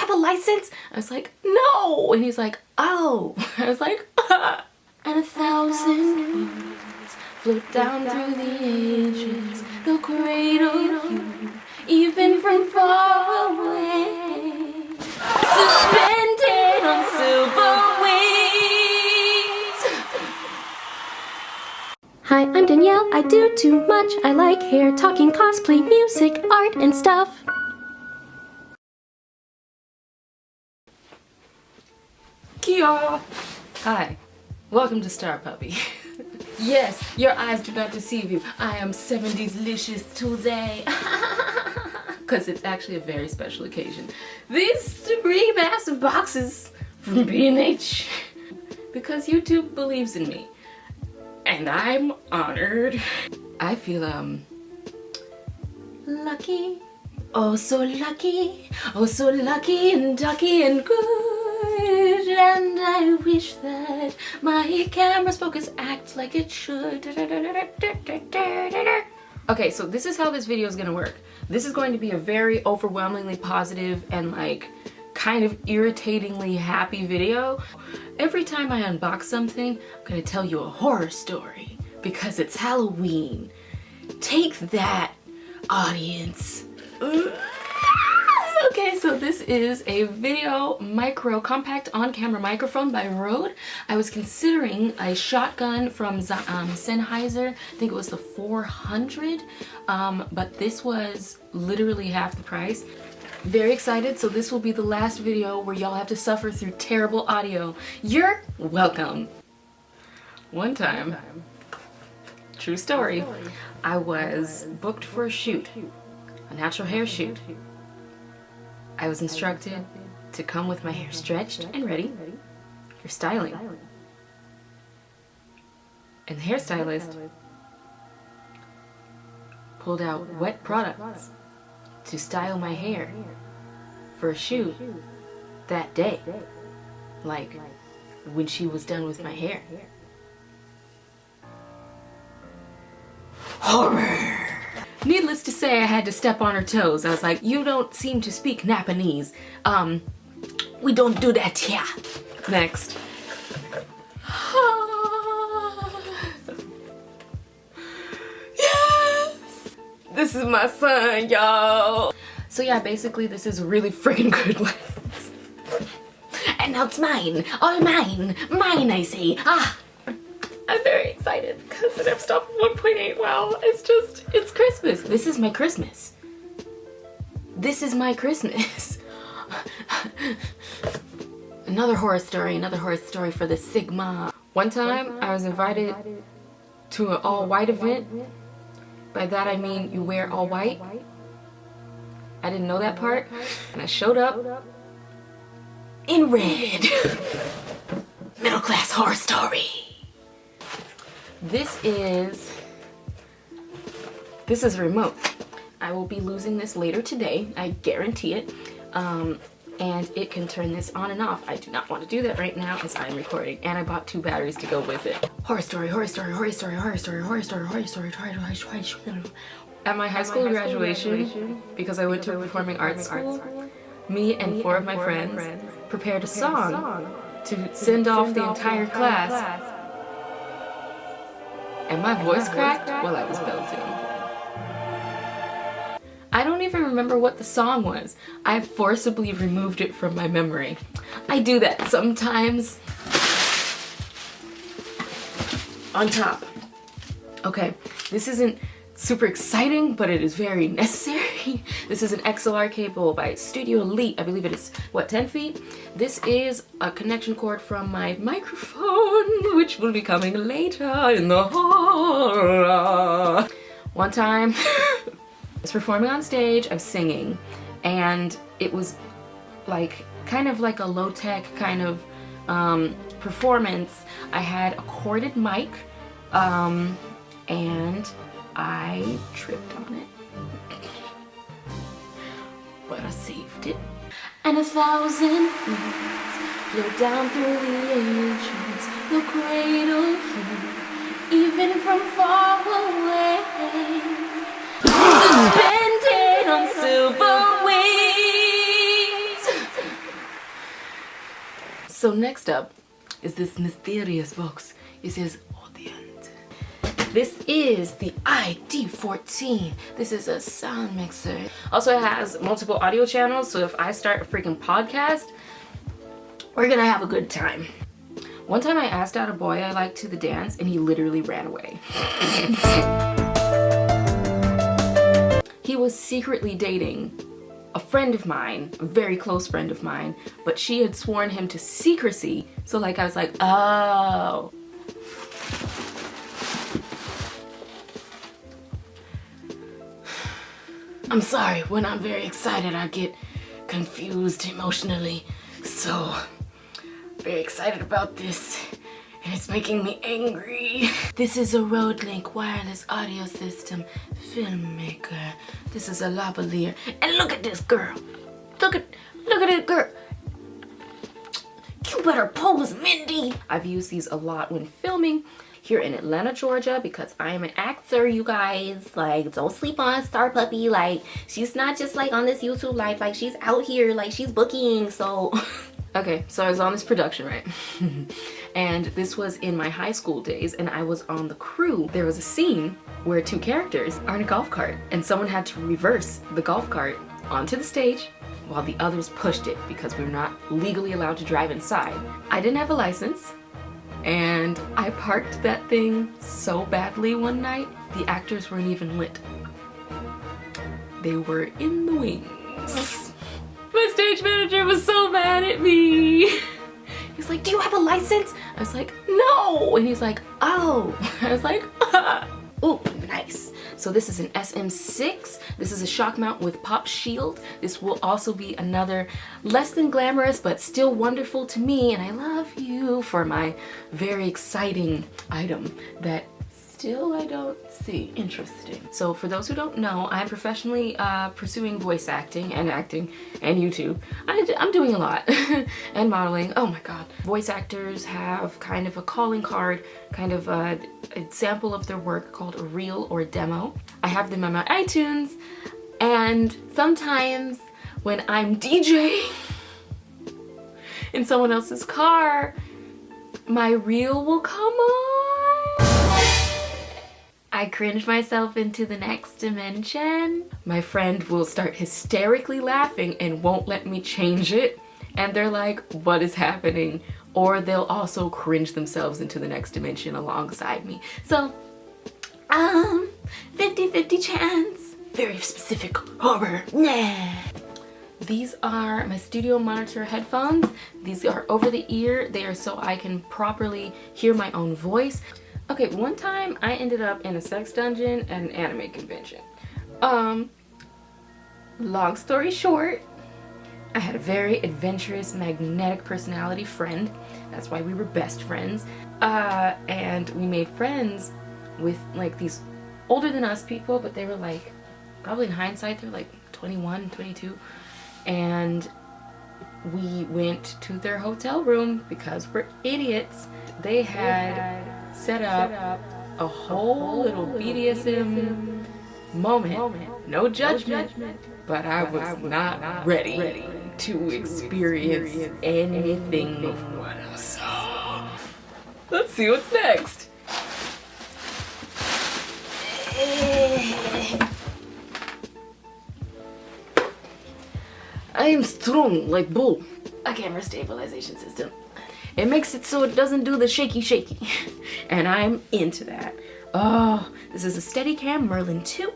have a license? I was like, no. And he's like, oh. I was like, ah. And 1,000 words float down through the ages. They'll cradle you, even from far away. Suspended on silver wings. Hi, I'm Danielle. I do too much. I like hair, talking, cosplay, music, art, and stuff. Kia! Hi, welcome to Star Puppy. Yes, your eyes do not deceive you. I am 70s-licious today. Because it's actually a very special occasion. These 3 massive boxes from B&H. Because YouTube believes in me. And I'm honored. I feel, lucky. Oh, so lucky. Oh, so lucky and ducky and good. And I wish that my camera's focus acts like it should. Okay, so this is how this video is gonna work. This is going to be a very overwhelmingly positive and like kind of irritatingly happy video. Every time I unbox something, I'm gonna tell you a horror story because it's Halloween. Take that, audience. Okay, so this is a video micro compact on-camera microphone by Rode. I was considering a shotgun from Sennheiser. I think it was the 400, but this was literally half the price. Very excited, so this will be the last video where y'all have to suffer through terrible audio. You're welcome. One time, true story, I was booked for a shoot, a natural hair shoot. I was instructed to come with my hair stretched and ready for styling. And the hairstylist pulled out wet products to style my hair for a shoot that day, like when she was done with my hair. Horror! Needless to say, I had to step on her toes. I was like, you don't seem to speak Napanese. We don't do that here. Next. Yes! This is my son, y'all. So yeah, basically this is a really freaking good lens. And now it's mine. All mine. Mine, I say. Ah! I'm very excited because an f-stop 1.8, wow, it's Christmas. This is my Christmas. This is my Christmas. Another horror story for the Sigma. One time I was invited to an all-white event. By that I mean you wear all white. I didn't know that part, and I showed up in red. Middle class horror story. This is a remote. I will be losing this later today, I guarantee it. And it can turn this on and off. I do not want to do that right now as I'm recording, and I bought 2 batteries to go with it. Horror story, horror story, horror story, horror story, horror story, horror story, horror story. At my high school graduation, because I went to a performing arts school, me and 4 of my friends prepared a song to send off the entire class. And my voice cracked while I was belting. I don't even remember what the song was. I forcibly removed it from my memory. I do that sometimes. On top. Okay, this isn't super exciting, but it is very necessary. This is an XLR cable by Studio Elite. I believe it is, what, 10 feet? This is a connection cord from my microphone, which will be coming later in the horror. One time, I was performing on stage, I was singing, and it was like, kind of like a low-tech kind of performance. I had a corded mic, and I tripped on it, but I saved it. And 1,000 words flow down through the ages. They'll cradle you, even from far away. Suspended on silver wings. So next up is this mysterious box. It says audience. This is the ID14. This is a sound mixer. Also, it has multiple audio channels, so if I start a freaking podcast, we're gonna have a good time. One time I asked out a boy I liked to the dance and he literally ran away. He was secretly dating a friend of mine, a very close friend of mine, but she had sworn him to secrecy. So like I was like, oh. I'm sorry, when I'm very excited I get confused emotionally. So, very excited about this. And it's making me angry. This is a Rode Link wireless audio system filmmaker. This is a lavalier. And look at this girl. Look at it, girl. You better pose, Mindy. I've used these a lot when filming here in Atlanta, Georgia, because I am an actor, you guys. Like, don't sleep on Star Puppy. Like, she's not just like on this YouTube life. Like, she's out here, like she's booking, so. Okay, so I was on this production, right? And this was in my high school days and I was on the crew. There was a scene where two characters are in a golf cart and someone had to reverse the golf cart onto the stage while the others pushed it because we were not legally allowed to drive inside. I didn't have a license and I parked that thing so badly one night, the actors weren't even lit. They were in the wings. My stage manager was so mad at me. He's like, do you have a license? I was like, no. And he's like, oh. I was like, ah. Ooh, nice. So this is an SM6. This is a shock mount with pop shield. This will also be another less than glamorous, but still wonderful to me. And I love you for my very exciting item that still I don't see. Interesting. So for those who don't know, I'm professionally pursuing voice acting and YouTube. I'm doing a lot. And modeling. Oh my god. Voice actors have kind of a calling card, kind of a sample of their work called a reel or demo. I have them on my iTunes, and sometimes when I'm DJing in someone else's car, my reel will come on. I cringe myself into the next dimension. My friend will start hysterically laughing and won't let me change it. And they're like, what is happening? Or they'll also cringe themselves into the next dimension alongside me. So, 50-50 chance. Very specific horror. Nah. These are my studio monitor headphones. These are over the ear. They are so I can properly hear my own voice. Okay, one time I ended up in a sex dungeon at an anime convention. Long story short, I had a very adventurous, magnetic personality friend. That's why we were best friends. And we made friends with like these older than us people, but they were like, probably in hindsight, they're like 21, 22. And we went to their hotel room because we're idiots. They had set up a whole little BDSM moment. No judgment, but I was not ready to experience anything of what I saw. Let's see what's next. I am strong like bull. A camera stabilization system. It makes it so it doesn't do the shaky. And I'm into that. Oh, this is a Steadicam Merlin 2.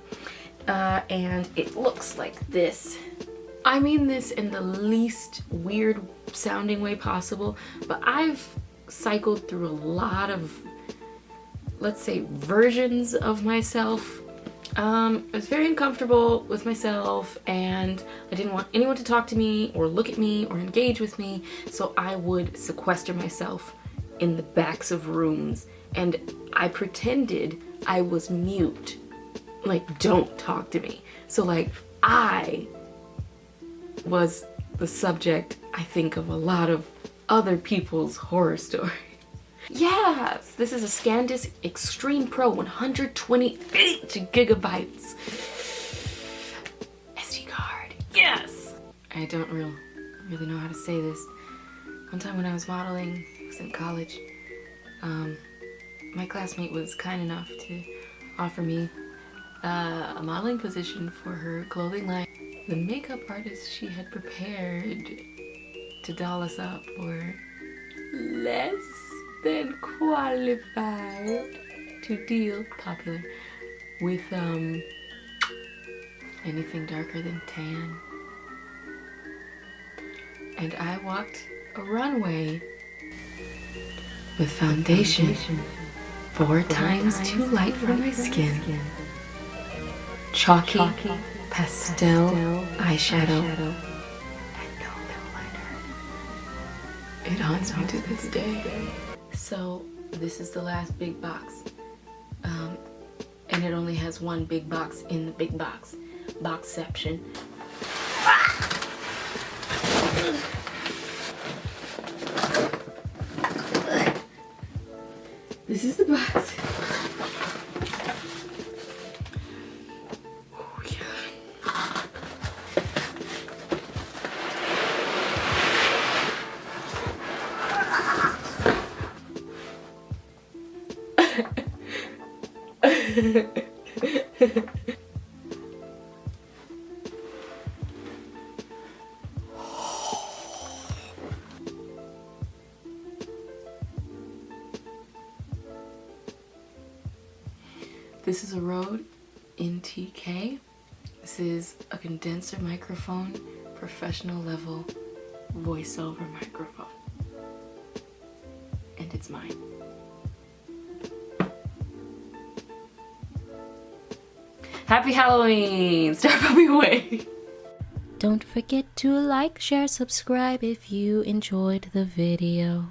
And it looks like this. I mean this in the least weird sounding way possible, but I've cycled through a lot of, let's say, versions of myself. I was very uncomfortable with myself and I didn't want anyone to talk to me or look at me or engage with me, so I would sequester myself in the backs of rooms and I pretended I was mute. Like, don't talk to me. So like, I was the subject, I think, of a lot of other people's horror stories. Yes, this is a SanDisk Extreme Pro 128 gigabytes SD card. Yes! I don't really know how to say this. One time when I was modeling, I was in college, my classmate was kind enough to offer me a modeling position for her clothing line. The makeup artist she had prepared to doll us up were less than qualified to deal popular with anything darker than tan. And I walked a runway with foundation 4 times too light for my skin, chalky pastel eyeshadow, and no lip liner. It haunts me to this day. So this is the last big box, and it only has one big box in the big boxception. This is the box. Oh, yeah. This is a Rode in TK. This is a condenser microphone, professional level voiceover microphone. And it's mine. Happy Halloween! Start pumping away! Don't forget to like, share, subscribe if you enjoyed the video.